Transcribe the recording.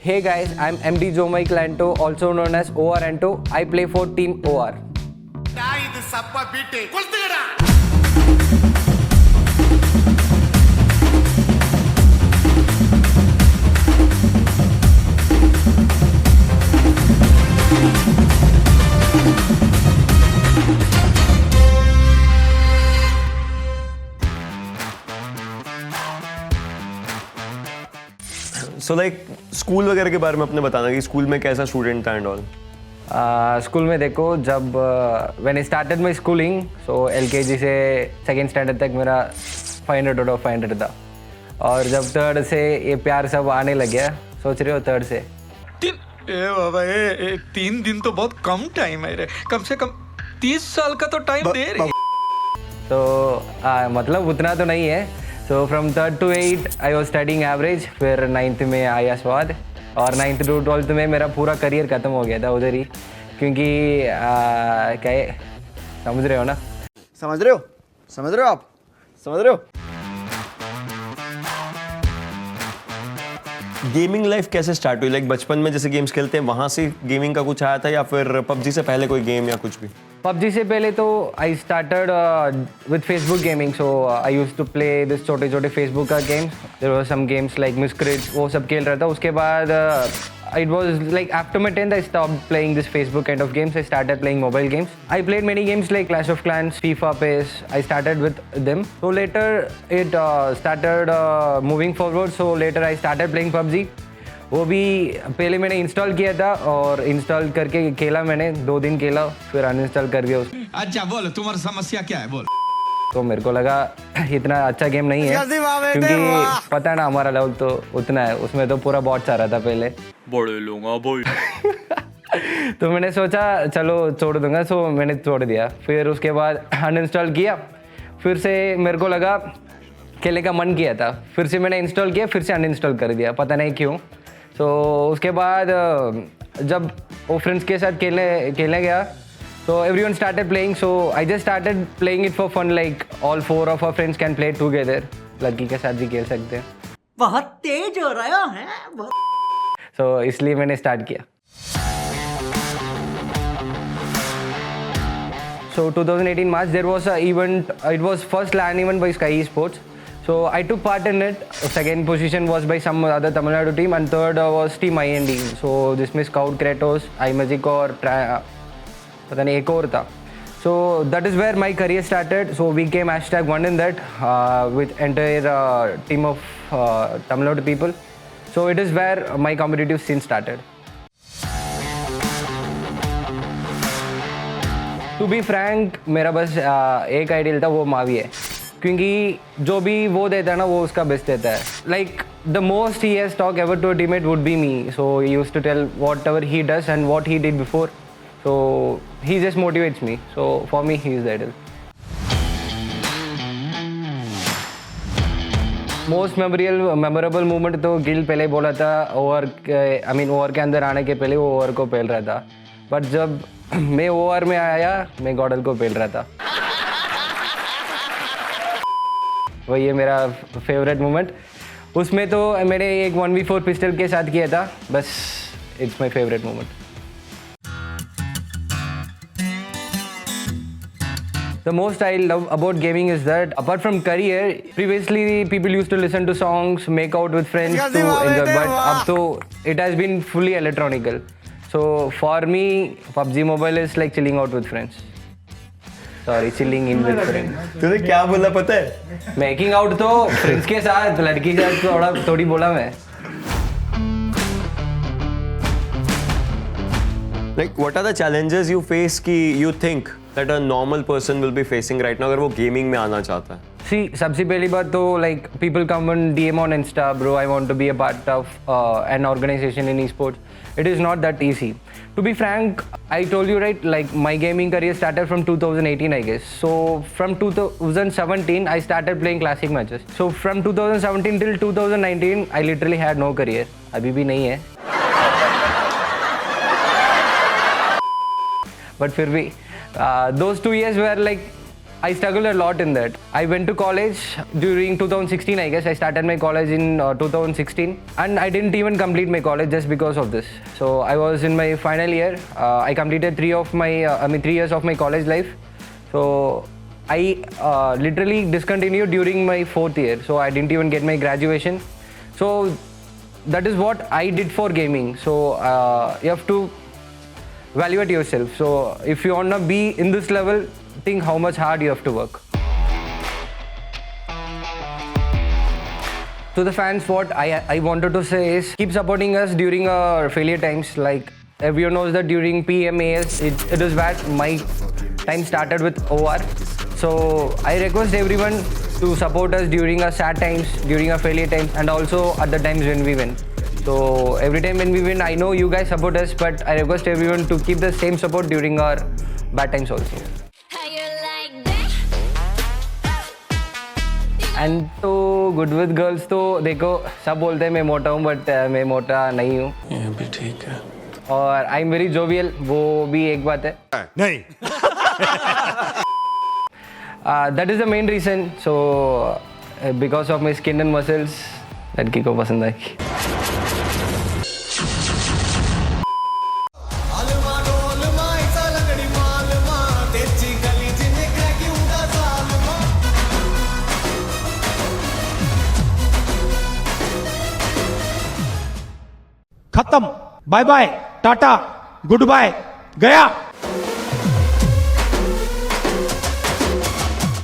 Hey guys, I'm MD Jomai Clanto, also known as OR Anto. I play for Team OR. இது சப்பா beat கொளுத்துங்கடா. So like school वगैरह के बारे में अपने बताना कि स्कूल में कैसा स्टूडेंट था एंड ऑल। स्कूल में देखो, जब when I started my schooling, so LKG से सेकेंड स्टैंडर्ड तक मेरा 500 आउट ऑफ 500 था। और जब थर्ड से ये प्यार सब आने लग गया, सोच रहे हो थर्ड से बाबा 3 दिन तो बहुत कम टाइम है रे। कम से कम 30 साल का तो टाइम दे रे। तो मतलब उतना तो नहीं है। So from 3rd to 8 I was studying average. फिर 9th में आया स्वाद, और 9th to 12th में मेरा पूरा करियर ख़त्म हो गया था उधर ही, क्योंकि क्या है, समझ रहे हो ना? समझ रहे हो आप समझ रहे हो? गेमिंग लाइफ कैसे स्टार्ट हुई? लाइक बचपन में जैसे गेम्स खेलते हैं वहाँ से गेमिंग का कुछ आया था, या फिर पबजी से पहले कोई गेम या कुछ भी? PUBG से पहले तो I started with Facebook gaming. So I use to play this छोटे छोटे फेसबुक का games. There were some games like मिस्क्रिज, वो सब खेल रहा था। उसके बाद it was like after my 10th I stopped playing this Facebook kind of games. I started playing mobile games. I played many games like Clash of Clans, FIFA, PES. I started with them. So later it started moving forward. So later I started playing PUBG. वो भी पहले मैंने install किया था, और install करके खेला मैंने 2 दिन खेला, फिर अनइंस्टॉल कर दिया उसको। अच्छा बोल, तुम्हारी समस्या क्या है बोल। तो मेरे को लगा इतना अच्छा गेम नहीं है, क्योंकि पता है ना हमारा लेवल तो उतना है, उसमें तो पूरा बॉट्स आ रहा था पहले। बड़े लूंगा बोल। तो मैंने सोचा चलो छोड़ दूंगा, सो मैंने छोड़ दिया। फिर उसके बाद अनइंस्टॉल किया, फिर से मेरे को लगा खेलने का मन किया था, फिर से मैंने इंस्टॉल किया, फिर से अनइंस्टॉल कर दिया, पता नहीं क्यों। सो उसके बाद जब वो फ्रेंड्स के साथ खेलने गया, so everyone started playing, so I just started playing it for fun, like all 4 of our friends can play together. लड़की के साथ भी खेल सकते हैं। बहुत तेज हो रहा है so इसलिए मैंने स्टार्ट किया। So 2018 March there was a event. It was first LAN event by Sky Esports. So I took part in it. Second position was by some other Tamil Nadu team, and third was Team IND. So this में Scout, Kratos, iMagic और पता नहीं एक और था। So that is where my career started. So we came #1 in that with entire team of Tamil Nadu people. So it is where my competitive scene started. To be frank, मेरा बस एक ideal था, वो मावी है, क्योंकि जो भी वो देता है ना वो उसका बेस्ट देता है। Like the most he has talked ever to a teammate would be me. So he used to tell whatever he does and what he did before. So he just motivates me. So for me, he is the idol. Most memorable moment तो गिल पहले बोला था, over के अंदर आने के पहले वो ओवर को पेल रहा था, बट जब मैं ओवर में आया मैं गॉडल को पेल रहा था। वही है मेरा फेवरेट मोमेंट। उसमें तो मैंने एक 1v4 पिस्टल के साथ किया था, बस it's my favourite moment. The most I love about gaming is that apart from career, previously people used to listen to songs, make out with friends to enjoy, but अब तो it has been fully electronical. So for me, PUBG Mobile is like chilling out with friends. Sorry, chilling in with friends. तूने क्या बोला पता है? Making out तो friends के साथ, लड़की के साथ थोड़ी बोला मैं। Like what are the challenges you face कि you think that a normal person will be facing right now अगर वो गेमिंग में आना चाहता है? See, सबसे पहली बात तो like people come and DM on Insta, bro, I want to be a part of an organization in esports. It is not that easy. To be frank, I told you right, like my gaming career started from 2018, I guess. So from 2017, I started playing classic matches. So from 2017 till 2019, I literally had no career. अभी भी नहीं है। But फिर भी those 2 years were like I struggled a lot in that. I went to college during 2016, I guess. I started my college in 2016 and I didn't even complete my college just because of this. So I was in my final year. I completed 3 years of my college life. So I literally discontinued during my 4th year. So I didn't even get my graduation. So that is what I did for gaming. So you have to evaluate yourself. So if you want to be in this level, think how much hard you have to work. To the fans, what I wanted to say is keep supporting us during our failure times. Like everyone knows that during PMAS, it is where my time started with OR. So I request everyone to support us during our sad times, during our failure times, and also at the times when we win. So every time when we win, I know you guys support us, but I request everyone to keep the same support during our bad times also. How you like that? And तो good with girls तो देखो सब बोलते हैं मैं मोटा हूँ but मैं मोटा नहीं हूँ. ये भी ठीक है. और आई एम वेरी जोवियल, वो भी एक बात है. नहीं. That is the main reason. So because of my skin and muscles लड़की को पसंद आएगी. खत्म. Bye bye, tata, goodbye, गया.